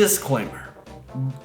Disclaimer.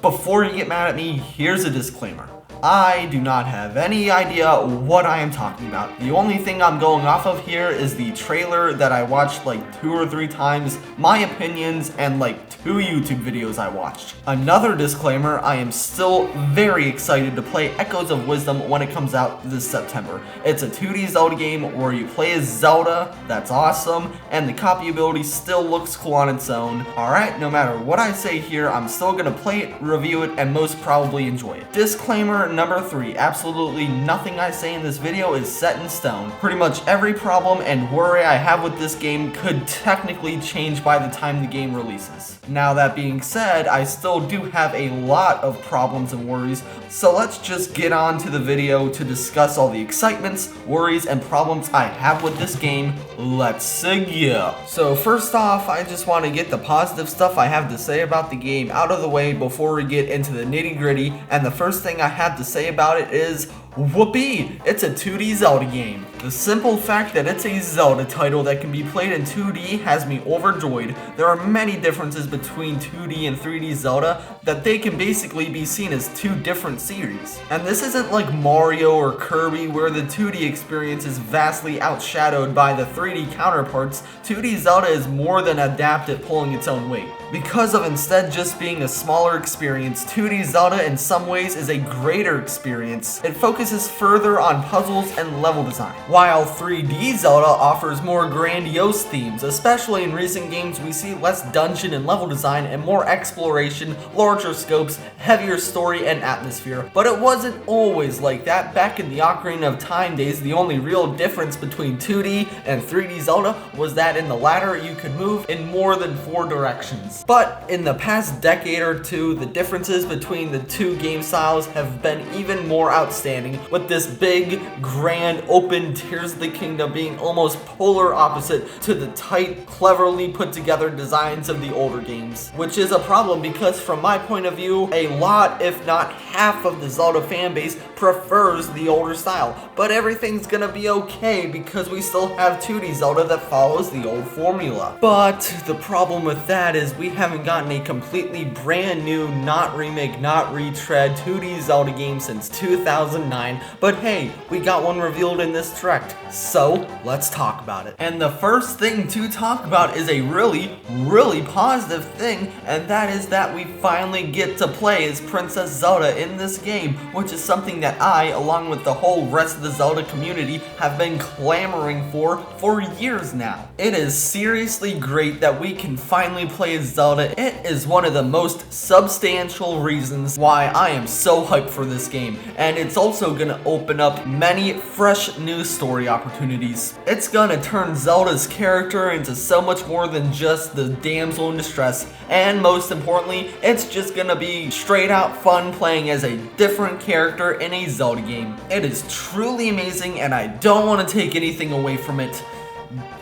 Before you get mad at me, here's a disclaimer. I do not have any idea what I am talking about. The only thing I'm going off of here is the trailer that I watched like 2 or 3 times, my opinions, and like 2 YouTube videos I watched. Another disclaimer, I am still very excited to play Echoes of Wisdom when it comes out this September. It's a 2D Zelda game where you play as Zelda, that's awesome, and the copyability still looks cool on its own. Alright, no matter what I say here, I'm still gonna play it, review it, and most probably enjoy it. Disclaimer number 3, absolutely nothing I say in this video is set in stone. Pretty much every problem and worry I have with this game could technically change by the time the game releases. Now that being said, I still do have a lot of problems and worries, so let's just get on to the video to discuss all the excitements, worries, and problems I have with this game. Let's go. So first off, I just want to get the positive stuff I have to say about the game out of the way before we get into the nitty-gritty, and the first thing I have to say about it is, whoopee! It's a 2D Zelda game. The simple fact that it's a Zelda title that can be played in 2D has me overjoyed. There are many differences between 2D and 3D Zelda that they can basically be seen as 2 different series. And this isn't like Mario or Kirby where the 2D experience is vastly outshadowed by the 3D counterparts. 2D Zelda is more than adept at pulling its own weight. Because of instead just being a smaller experience, 2D Zelda in some ways is a greater experience. It focuses further on puzzles and level design, while 3D Zelda offers more grandiose themes. Especially in recent games, we see less dungeon and level design and more exploration, larger scopes, heavier story and atmosphere. But it wasn't always like that. Back in the Ocarina of Time days, the only real difference between 2D and 3D Zelda was that in the latter you could move in more than 4 directions. But in the past decade or two, the differences between the 2 game styles have been even more outstanding, with this big, grand, open Tears of the Kingdom being almost polar opposite to the tight, cleverly put together designs of the older games. Which is a problem because from my point of view, a lot, if not half of the Zelda fanbase prefers the older style. But everything's gonna be okay because we still have 2D Zelda that follows the old formula. But the problem with that is we haven't gotten a completely brand new, not remake, not retread 2D Zelda game since 2009, but hey, we got one revealed in this direct, so let's talk about it. And the first thing to talk about is a really positive thing, and that is that we finally get to play as Princess Zelda in this game, which is something that I, along with the whole rest of the Zelda community, have been clamoring for years now. It is seriously great that we can finally play as Zelda. It is one of the most substantial reasons why I am so hyped for this game, and it's also gonna open up many fresh new story opportunities. It's gonna turn Zelda's character into so much more than just the damsel in distress, and most importantly, it's just gonna be straight out fun playing as a different character in a Zelda game. It is truly amazing, and I don't want to take anything away from it.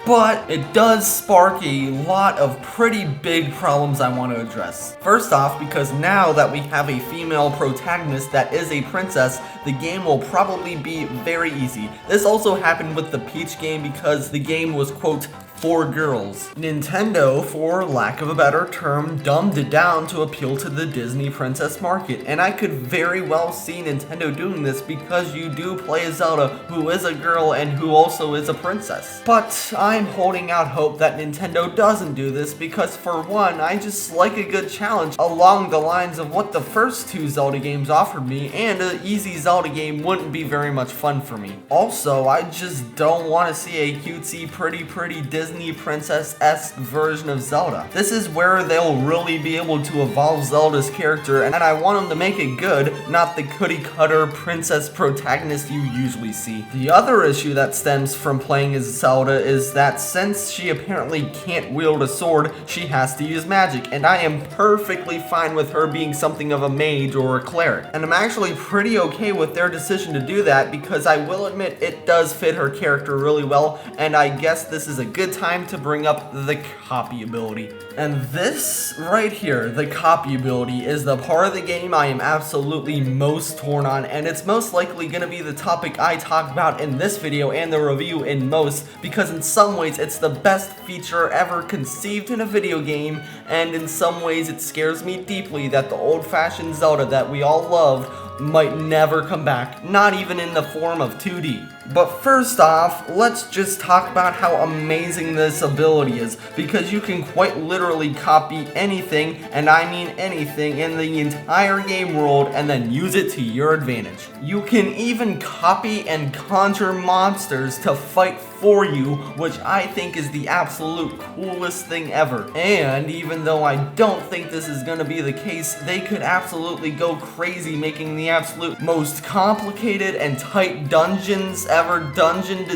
But it does spark a lot of pretty big problems I want to address. First off, because now that we have a female protagonist that is a princess, the game will probably be very easy. This also happened with the Peach game because the game was, quote, for girls. Nintendo, for lack of a better term, dumbed it down to appeal to the Disney princess market, and I could very well see Nintendo doing this because you do play as Zelda, who is a girl and who also is a princess. But I'm holding out hope that Nintendo doesn't do this because, for one, I just like a good challenge along the lines of what the first 2 Zelda games offered me, and an easy Zelda game wouldn't be very much fun for me. Also, I just don't want to see a cutesy, pretty Disney princess-esque version of Zelda. This is where they'll really be able to evolve Zelda's character, and I want them to make it good, not the cookie-cutter princess protagonist you usually see. The other issue that stems from playing as Zelda is that since she apparently can't wield a sword, she has to use magic, and I am perfectly fine with her being something of a mage or a cleric. And I'm actually pretty okay with their decision to do that because I will admit it does fit her character really well, and I guess this is a good time time to bring up the copy ability. And this right here, the copy ability, is the part of the game I am absolutely most torn on, and it's most likely going to be the topic I talk about in this video and the review in most, because in some ways it's the best feature ever conceived in a video game, and in some ways it scares me deeply that the old-fashioned Zelda that we all loved might never come back, not even in the form of 2D. But first off, let's just talk about how amazing this ability is, because you can quite literally copy anything, and I mean anything, in the entire game world and then use it to your advantage. You can even copy and conjure monsters to fight for you, which I think is the absolute coolest thing ever. And even though I don't think this is gonna be the case, they could absolutely go crazy making the absolute most complicated and tight dungeons ever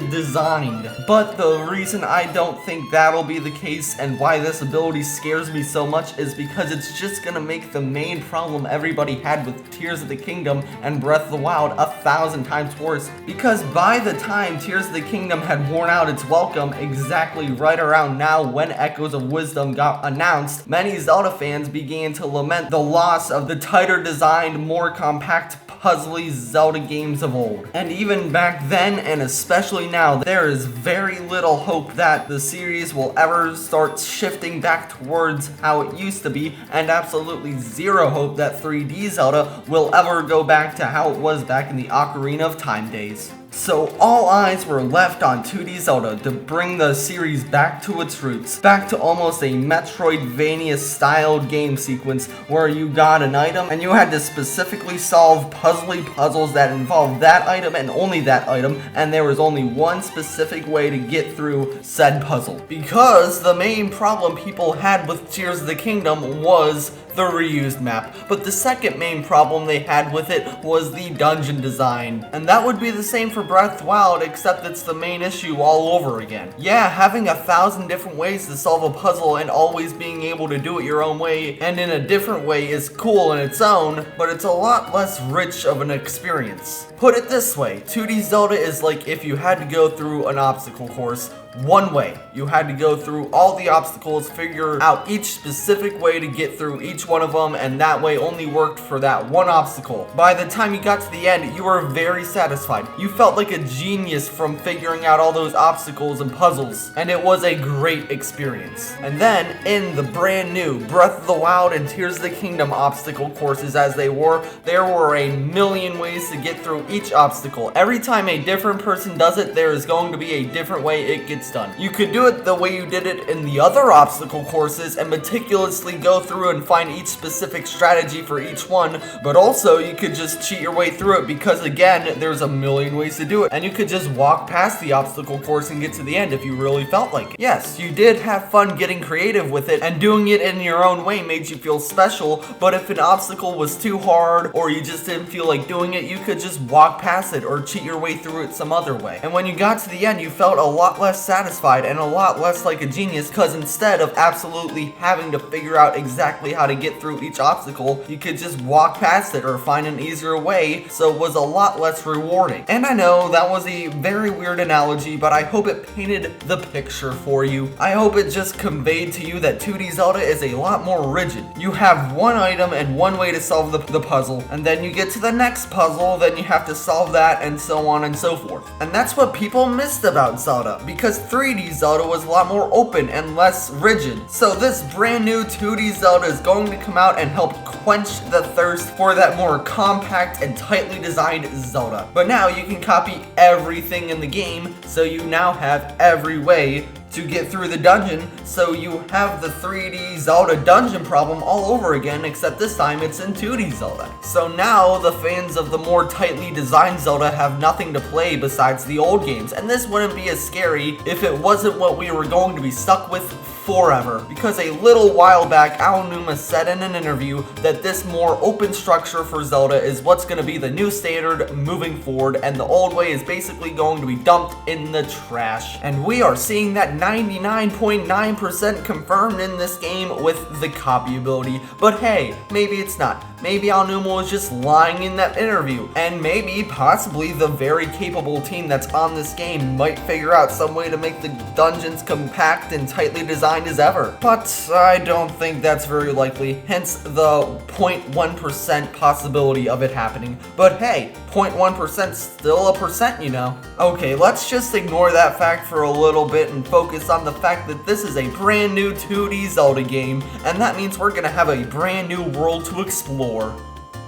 designed. But the reason I don't think that'll be the case and why this ability scares me so much is because it's just gonna make the main problem everybody had with Tears of the Kingdom and Breath of the Wild 1,000 times worse. Because by the time Tears of the Kingdom had worn out its welcome, exactly right around now when Echoes of Wisdom got announced, many Zelda fans began to lament the loss of the tighter designed, more compact, puzzly Zelda games of old. And even back then, and especially now, there is very little hope that the series will ever start shifting back towards how it used to be, and absolutely zero hope that 3D Zelda will ever go back to how it was back in the Ocarina of Time days. So all eyes were left on 2D Zelda to bring the series back to its roots, back to almost a Metroidvania styled game sequence where you got an item and you had to specifically solve puzzly puzzles that involved that item and only that item, and there was only one specific way to get through said puzzle. Because the main problem people had with Tears of the Kingdom was the reused map, but the second main problem they had with it was the dungeon design. And that would be the same for Breath of the Wild, except it's the main issue all over again. Yeah, having 1,000 different ways to solve a puzzle and always being able to do it your own way and in a different way is cool in its own, but it's a lot less rich of an experience. Put it this way, 2D Zelda is like if you had to go through an obstacle course one way. You had to go through all the obstacles, figure out each specific way to get through each one of them, and that way only worked for that one obstacle. By the time you got to the end, you were very satisfied. You felt like a genius from figuring out all those obstacles and puzzles, and it was a great experience. And then, in the brand new Breath of the Wild and Tears of the Kingdom obstacle courses as they were, there were a million ways to get through each obstacle. Every time a different person does it, there is going to be a different way it gets done. You could do it the way you did it in the other obstacle courses and meticulously go through and find each specific strategy for each one, but also you could just cheat your way through it because again, there's a million ways to do it, and you could just walk past the obstacle course and get to the end if you really felt like it. Yes, you did have fun getting creative with it, and doing it in your own way made you feel special, but if an obstacle was too hard or you just didn't feel like doing it, you could just walk past it or cheat your way through it some other way. And when you got to the end, you felt a lot less satisfied and a lot less like a genius, because instead of absolutely having to figure out exactly how to get through each obstacle, you could just walk past it or find an easier way, so it was a lot less rewarding. And I know that was a very weird analogy, but I hope it painted the picture for you. I hope it just conveyed to you that 2D Zelda is a lot more rigid. You have one item and one way to solve the puzzle, and then you get to the next puzzle, then you have to solve that, and so on and so forth. And that's what people missed about Zelda, because 3D Zelda was a lot more open and less rigid. So this brand new 2D Zelda is going to come out and help quench the thirst for that more compact and tightly designed Zelda. But now you can copy everything in the game, so you now have every way to get through the dungeon, so you have the 3D Zelda dungeon problem all over again, except this time it's in 2D Zelda. So now the fans of the more tightly designed Zelda have nothing to play besides the old games, and this wouldn't be as scary if it wasn't what we were going to be stuck with forever. Because a little while back, Aonuma said in an interview that this more open structure for Zelda is what's going to be the new standard moving forward, and the old way is basically going to be dumped in the trash. And we are seeing that 99.9% confirmed in this game with the copy ability. But hey, maybe it's not. Maybe Aonuma was just lying in that interview, and maybe, possibly, the very capable team that's on this game might figure out some way to make the dungeons compact and tightly designed as ever. But I don't think that's very likely, hence the 0.1% possibility of it happening. But hey, 0.1% still a percent, you know. Okay, let's just ignore that fact for a little bit and focus on the fact that this is a brand new 2D Zelda game, and that means we're gonna have a brand new world to explore.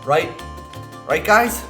Right? Right, guys?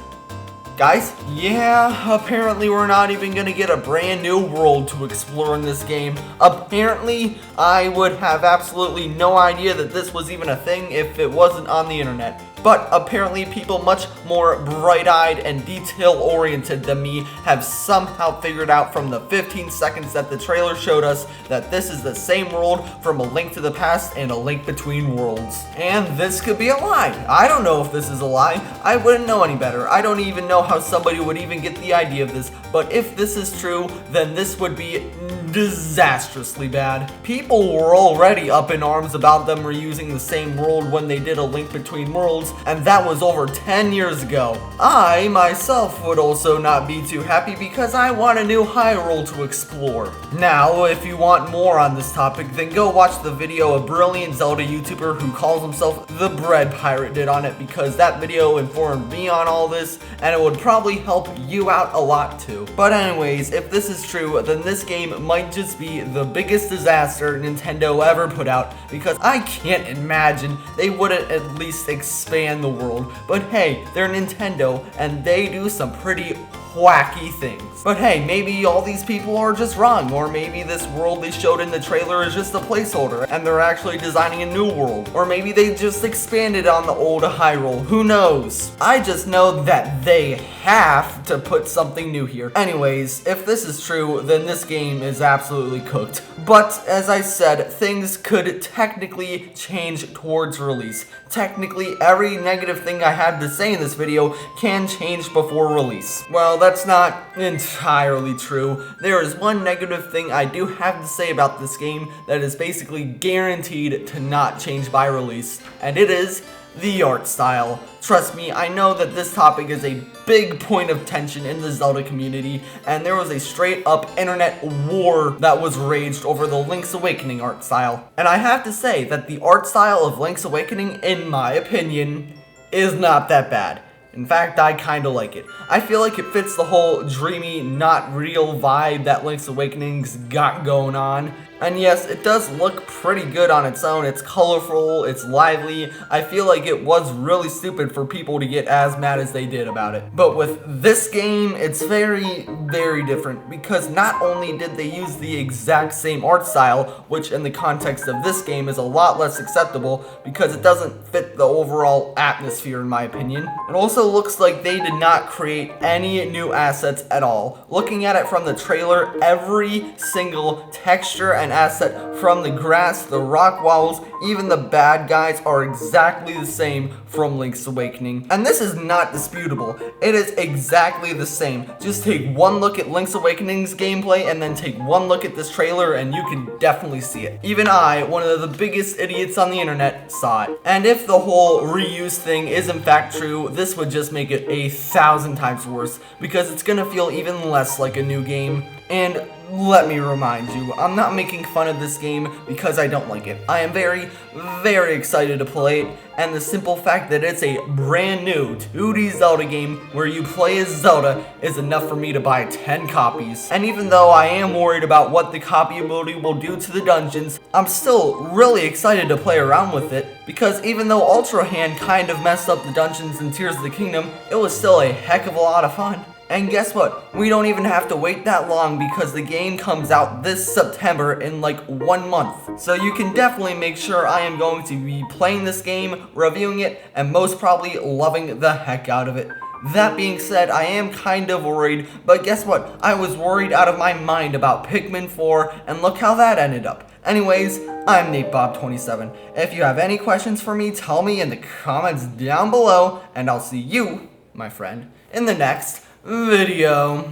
Guys? Yeah, apparently we're not even gonna get a brand new world to explore in this game. Apparently, I would have absolutely no idea that this was even a thing if it wasn't on the internet. But apparently people much more bright-eyed and detail-oriented than me have somehow figured out from the 15 seconds that the trailer showed us that this is the same world from A Link to the Past and A Link Between Worlds. And this could be a lie. I don't know if this is a lie. I wouldn't know any better. I don't even know how somebody would even get the idea of this. But if this is true, then this would be disastrously bad. People were already up in arms about them reusing the same world when they did A Link Between Worlds, and that was over 10 years ago. I, myself, would also not be too happy because I want a new Hyrule to explore. Now, if you want more on this topic, then go watch the video a brilliant Zelda YouTuber who calls himself the Bread Pirate did on it, because that video informed me on all this, and it would probably help you out a lot too. But anyways, if this is true, then this game might just be the biggest disaster Nintendo ever put out, because I can't imagine they wouldn't at least expand the world. But hey, they're Nintendo, and they do some pretty wacky things. But hey, maybe all these people are just wrong, or maybe this world they showed in the trailer is just a placeholder, and they're actually designing a new world. Or maybe they just expanded on the old Hyrule, who knows? I just know that they have to put something new here. Anyways, if this is true, then this game is absolutely cooked. But, as I said, things could technically change towards release. Technically, every negative thing I had to say in this video can change before release. Well, that's not entirely true. There is one negative thing I do have to say about this game that is basically guaranteed to not change by release, and it is the art style. Trust me, I know that this topic is a big point of tension in the Zelda community, and there was a straight up internet war that was raged over the Link's Awakening art style. And I have to say that the art style of Link's Awakening, in my opinion, is not that bad. In fact, I kinda like it. I feel like it fits the whole dreamy, not real vibe that Link's Awakening's got going on. And yes, it does look pretty good on its own. It's colorful, it's lively. I feel like it was really stupid for people to get as mad as they did about it. But with this game, it's very, very different, because not only did they use the exact same art style, which in the context of this game is a lot less acceptable because it doesn't fit the overall atmosphere in my opinion. It also looks like they did not create any new assets at all. Looking at it from the trailer, every single texture and asset from the grass, the rock walls, even the bad guys are exactly the same from Link's Awakening. And this is not disputable. It is exactly the same. Just take one look at Link's Awakening's gameplay and then take one look at this trailer and you can definitely see it. Even I, one of the biggest idiots on the internet, saw it. And if the whole reuse thing is in fact true, this would just make it 1,000 times worse, because it's gonna feel even less like a new game. And let me remind you, I'm not making fun of this game because I don't like it. I am very, very excited to play it, and the simple fact that it's a brand new 2D Zelda game where you play as Zelda is enough for me to buy 10 copies. And even though I am worried about what the copy ability will do to the dungeons, I'm still really excited to play around with it, because even though Ultra Hand kind of messed up the dungeons in Tears of the Kingdom, it was still a heck of a lot of fun. And guess what? We don't even have to wait that long, because the game comes out this September in like 1 month. So you can definitely make sure I am going to be playing this game, reviewing it, and most probably loving the heck out of it. That being said, I am kind of worried, but guess what? I was worried out of my mind about Pikmin 4, and look how that ended up. Anyways, I'm NateBob27. If you have any questions for me, tell me in the comments down below, and I'll see you, my friend, in the next video.